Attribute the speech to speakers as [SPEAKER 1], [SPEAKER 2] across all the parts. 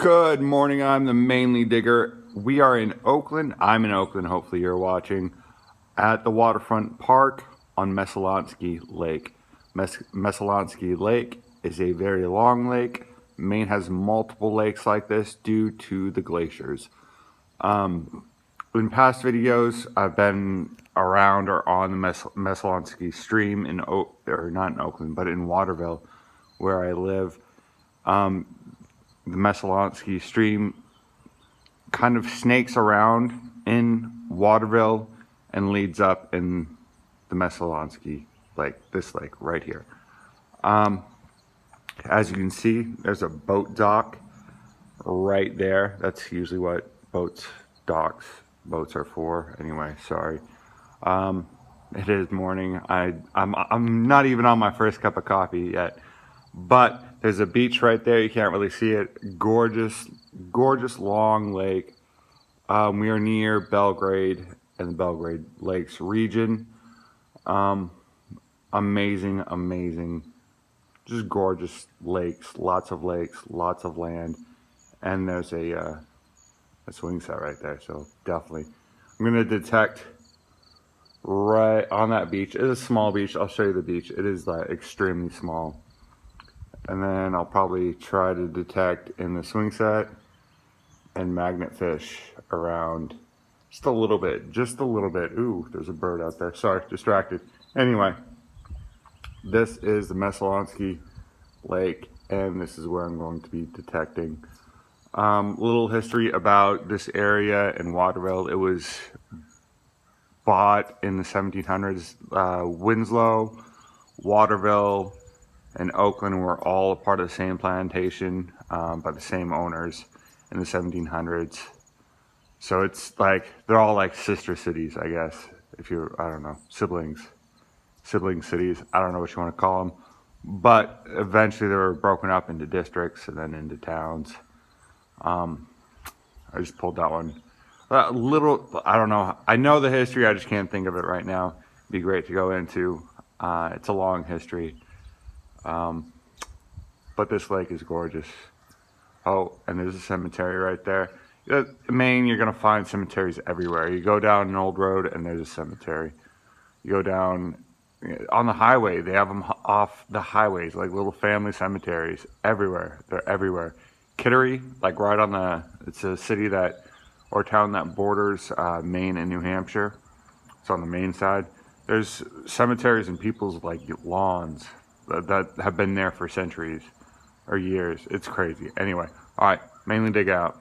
[SPEAKER 1] Good morning, I'm the Mainly Digger. We are in Oakland. I'm in Oakland, hopefully you're watching, at the Waterfront Park on Messalonsky Lake. Messalonsky Lake is a very long lake. Maine has multiple lakes like this due to the glaciers. In past videos, I've been around or on the Messalonsky stream or not in Oakland, but in Waterville, where I live. The Messalonsky stream kind of snakes around in Waterville and leads up in the Messalonsky Lake, this lake right here. As you can see, there's a boat dock right there. That's usually what boats are for. Anyway, sorry. It is morning. I'm not even on my first cup of coffee yet, but there's a beach right there. You can't really see it. Gorgeous, gorgeous long lake. We are near Belgrade and the Belgrade Lakes region. Amazing, amazing, just gorgeous lakes, lots of land, and there's a swing set right there. So definitely, I'm gonna detect right on that beach. It is a small beach. I'll show you the beach. It is extremely small. And then I'll probably try to detect in the swing set and magnet fish around just a little bit. Ooh, there's a bird out there. Sorry, distracted. Anyway, this is the Messalonsky Lake, and this is where I'm going to be detecting. Little history about this area in Waterville. It was bought in the 1700s. Winslow, Waterville, and Oakland were all a part of the same plantation by the same owners in the 1700s. So it's like they're all like sister cities, I guess. If you're, I don't know, sibling cities. I don't know what you want to call them. But eventually they were broken up into districts and then into towns. I just pulled that one. I don't know. I know the history. I just can't think of it right now. It'd be great to go into. It's a long history. But this lake is gorgeous. Oh, and there's a cemetery right there. In Maine, you're going to find cemeteries everywhere. You go down an old road and there's a cemetery. You go down on the highway, they have them off the highways, like little family cemeteries everywhere. They're everywhere. Kittery, like right on it's a city or town that borders Maine and New Hampshire. It's on the Maine side. There's cemeteries in people's like lawns that have been there for centuries or years. It's crazy. Anyway, all right, Mainly Dig out.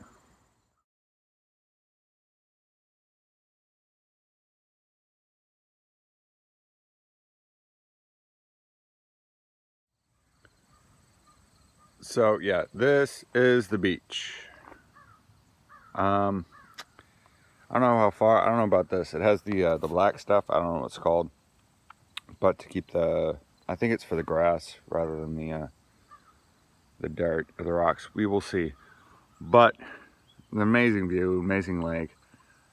[SPEAKER 1] So yeah, this is the beach. I don't know how far. I don't know about this. It has the black stuff. I don't know what it's called, but to keep I think it's for the grass rather than the dirt or the rocks. We will see. But an amazing view, amazing lake.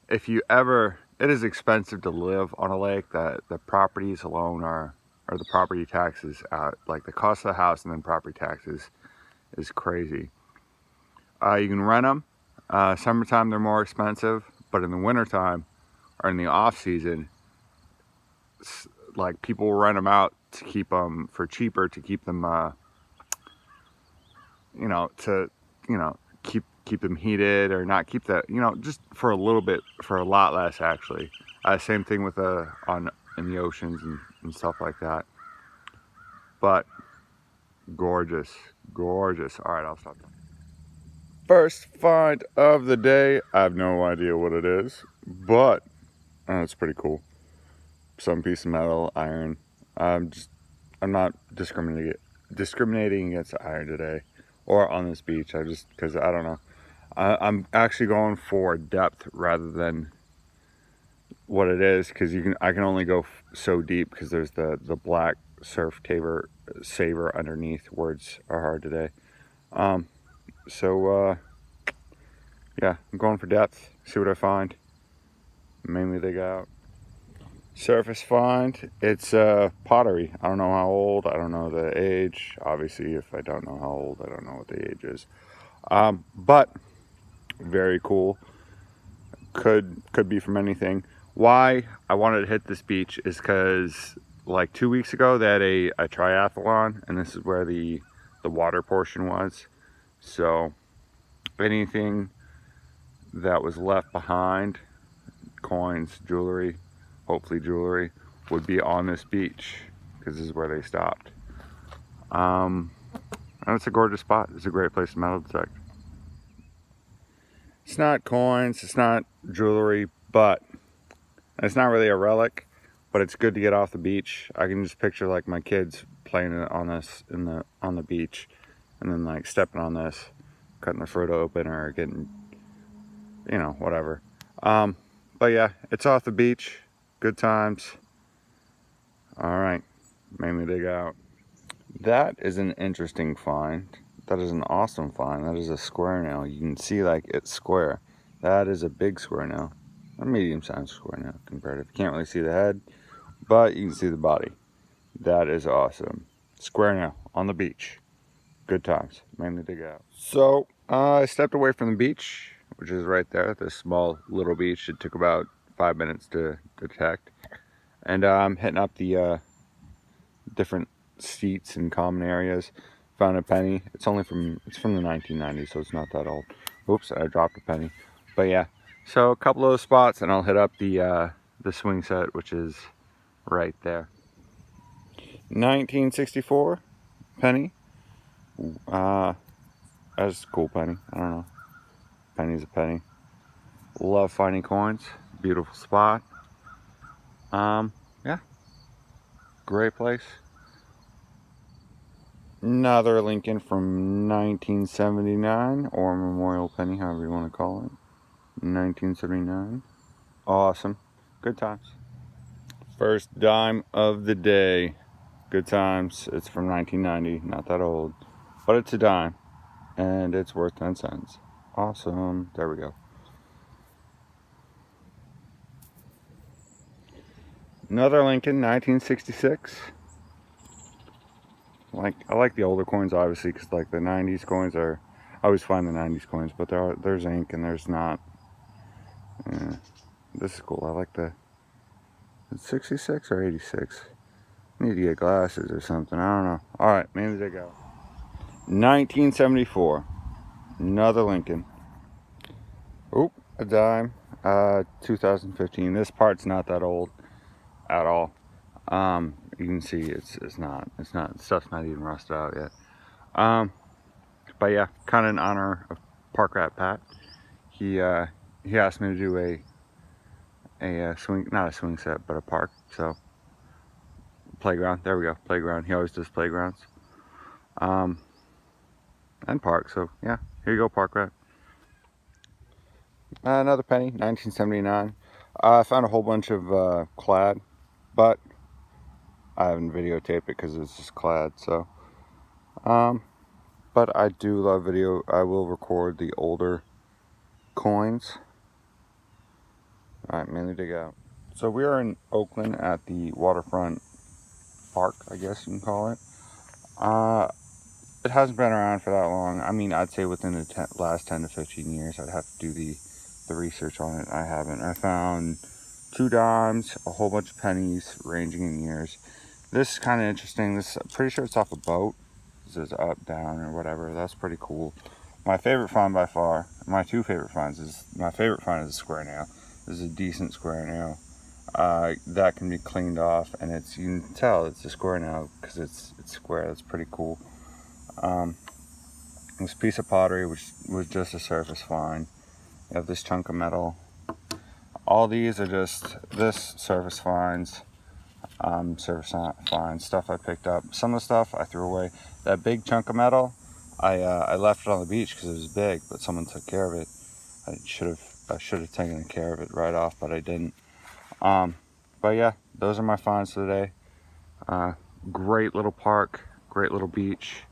[SPEAKER 1] If you ever, it is expensive to live on a lake. That the properties alone or the property taxes, like the cost of the house and then property taxes, is crazy. You can rent them. Summertime they're more expensive, but in the wintertime or in the off season, like people will rent them out to keep them for cheaper, to keep them, to keep them heated or not keep that, just for a little bit, for a lot less actually. Same thing with in the oceans and stuff like that. But gorgeous, gorgeous. All right, I'll stop. First find of the day. I have no idea what it is, but it's pretty cool. Some piece of metal, iron. I'm not discriminating against iron today or on this beach. Because I don't know. I'm actually going for depth rather than what it is, because I can only go so deep because there's the black surf saver underneath. Words are hard today. Yeah, I'm going for depth. See what I find. Mainly dig out. Surface find. It's pottery. I don't know how old. I don't know the age. Obviously, if I don't know how old, I don't know what the age is. But very cool. Could be from anything. Why I wanted to hit this beach is because like 2 weeks ago they had a triathlon, and this is where the water portion was. So anything that was left behind, coins, jewelry, hopefully jewelry, would be on this beach because this is where they stopped. And it's a gorgeous spot. It's a great place to metal detect. It's not coins, it's not jewelry, but it's not really a relic, but it's good to get off the beach. I can just picture like my kids playing on this on the beach, and then like stepping on this, cutting their fruit open, or getting, whatever. But yeah, it's off the beach. Good times. All right, mainly dig out. That is an interesting find. That is an awesome find. That is a square nail. You can see like it's square. That is a big square nail. A medium-sized square nail comparative. You can't really see the head, but you can see the body. That is awesome. Square nail on the beach. Good times. Mainly dig out. So I stepped away from the beach, which is right there. This small little beach. It took about 5 minutes to detect. And I'm hitting up the different seats and common areas. Found a penny. It's from the 1990s, so it's not that old. Oops, I dropped a penny. But yeah, so a couple of those spots, and I'll hit up the swing set, which is right there. 1964 penny. That's a cool penny. I don't know. Penny's a penny. Love finding coins. Beautiful spot. Yeah. Great place. Another Lincoln from 1979, or Memorial Penny, however you want to call it. 1979. Awesome. Good times. First dime of the day. Good times. It's from 1990, not that old. But it's a dime, and it's worth 10 cents. Awesome. There we go. Another Lincoln, 1966. I like the older coins, obviously, because like the 90s coins are, I always find the 90s coins, but there's ink and there's not. Yeah, this is cool. I like the 66 or 86. Need to get glasses or something. I don't know. All right, maybe they go. 1974. Another Lincoln. Oop, a dime. 2015. This part's not that old at all. You can see it's not stuff's not even rusted out yet. But yeah, kind of in honor of Park Rat Pat. He asked me to do a swing, not a swing set, but a park. So playground. There we go. Playground. He always does playgrounds. And park. So yeah, here you go, Park Rat. Another penny, 1979. I found a whole bunch of clad, but I haven't videotaped it because it's just clad. So, but I do love video. I will record the older coins. All right, mainly dig out. So we are in Oakland at the Waterfront Park, I guess you can call it. It hasn't been around for that long. I mean, I'd say within the last 10 to 15 years, I'd have to do the research on it. I haven't. I found 2 dimes, a whole bunch of pennies, ranging in years. This is kind of interesting. I'm pretty sure it's off a boat. This is up, down, or whatever. That's pretty cool. My favorite find by far, my 2 favorite finds is, my favorite find is a square nail. This is a decent square nail. That can be cleaned off, and you can tell it's a square nail because it's square. That's pretty cool. This piece of pottery, which was just a surface find. You have this chunk of metal. All these are just this surface finds, stuff I picked up. Some of the stuff I threw away. That big chunk of metal, I left it on the beach because it was big, but someone took care of it. I should have taken care of it right off, but I didn't. But yeah, those are my finds today. Great little park, great little beach.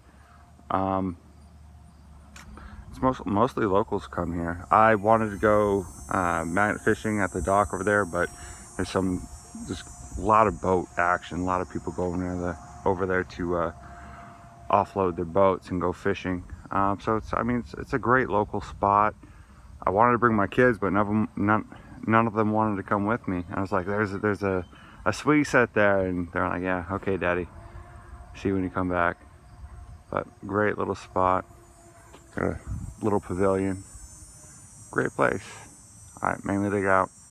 [SPEAKER 1] It's mostly locals come here. I wanted to go magnet fishing at the dock over there, but there's a lot of boat action. A lot of people go over there to offload their boats and go fishing. So it's, I mean, it's a great local spot. I wanted to bring my kids, but none of them wanted to come with me. I was like, there's a swing set there, and they're like, yeah, okay, Daddy. See you when you come back. But great little spot. Got a little pavilion. Great place. All right, mainly dig out.